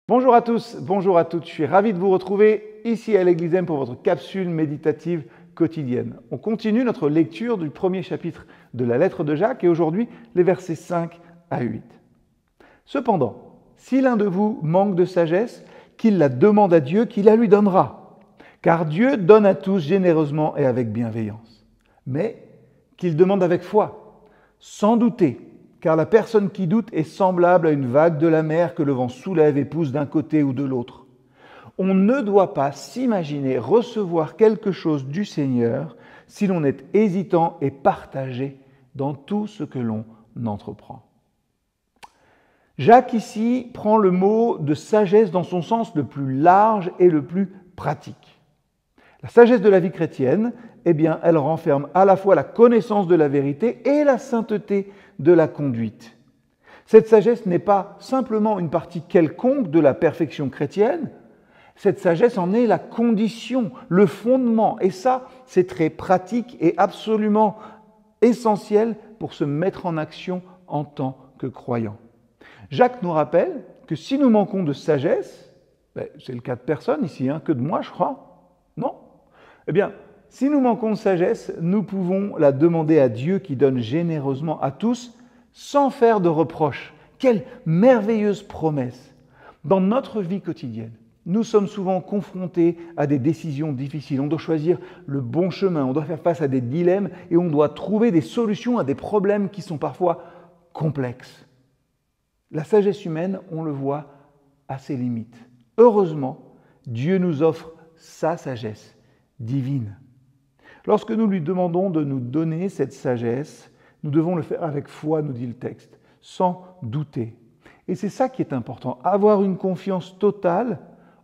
Bonjour à tous, bonjour à toutes, je suis ravi de vous retrouver ici à l'Église M pour votre capsule méditative quotidienne. On continue notre lecture du premier chapitre de la lettre de Jacques et aujourd'hui les versets 5 à 8. Cependant, si l'un de vous manque de sagesse, qu'il la demande à Dieu, qu'il la lui donnera. Car Dieu donne à tous généreusement et avec bienveillance. Mais qu'il demande avec foi, sans douter. Car la personne qui doute est semblable à une vague de la mer que le vent soulève et pousse d'un côté ou de l'autre. On ne doit pas s'imaginer recevoir quelque chose du Seigneur si l'on est hésitant et partagé dans tout ce que l'on entreprend. Jacques ici prend le mot de sagesse dans son sens le plus large et le plus pratique. La sagesse de la vie chrétienne, eh bien, elle renferme à la fois la connaissance de la vérité et la sainteté de la conduite. Cette sagesse n'est pas simplement une partie quelconque de la perfection chrétienne, cette sagesse en est la condition, le fondement, et ça, c'est très pratique et absolument essentiel pour se mettre en action en tant que croyant. Jacques nous rappelle que si nous manquons de sagesse, c'est le cas de personne ici, que de moi je crois, non? Eh bien, si nous manquons de sagesse, nous pouvons la demander à Dieu qui donne généreusement à tous sans faire de reproches. Quelle merveilleuse promesse! Dans notre vie quotidienne, nous sommes souvent confrontés à des décisions difficiles. On doit choisir le bon chemin, on doit faire face à des dilemmes et on doit trouver des solutions à des problèmes qui sont parfois complexes. La sagesse humaine, on le voit, a ses limites. Heureusement, Dieu nous offre sa sagesse divine. Lorsque nous lui demandons de nous donner cette sagesse, nous devons le faire avec foi, nous dit le texte, sans douter. Et c'est ça qui est important, avoir une confiance totale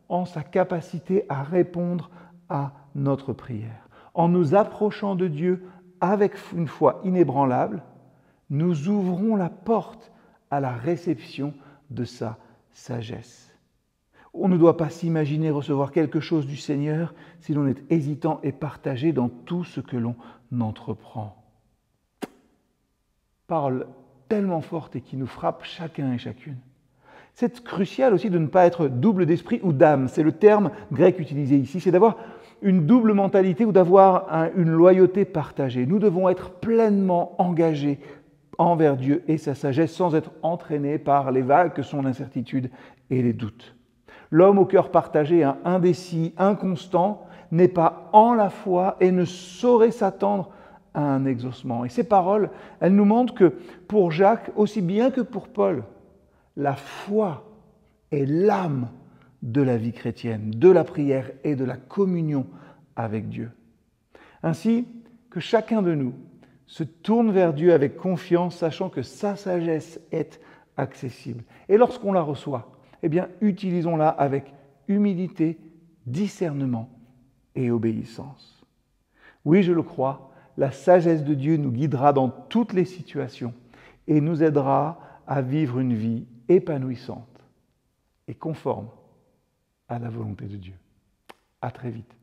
en sa capacité à répondre à notre prière. En nous approchant de Dieu avec une foi inébranlable, nous ouvrons la porte à la réception de sa sagesse. On ne doit pas s'imaginer recevoir quelque chose du Seigneur si l'on est hésitant et partagé dans tout ce que l'on entreprend. Parole tellement forte et qui nous frappe chacun et chacune. C'est crucial aussi de ne pas être double d'esprit ou d'âme. C'est le terme grec utilisé ici. C'est d'avoir une double mentalité ou d'avoir une loyauté partagée. Nous devons être pleinement engagés envers Dieu et sa sagesse sans être entraînés par les vagues que sont l'incertitude et les doutes. L'homme au cœur partagé, indécis, inconstant, n'est pas en la foi et ne saurait s'attendre à un exaucement. Et ces paroles, elles nous montrent que pour Jacques, aussi bien que pour Paul, la foi est l'âme de la vie chrétienne, de la prière et de la communion avec Dieu. Ainsi que chacun de nous se tourne vers Dieu avec confiance, sachant que sa sagesse est accessible. Et lorsqu'on la reçoit, eh bien, utilisons-la avec humilité, discernement et obéissance. Oui, je le crois, la sagesse de Dieu nous guidera dans toutes les situations et nous aidera à vivre une vie épanouissante et conforme à la volonté de Dieu. À très vite.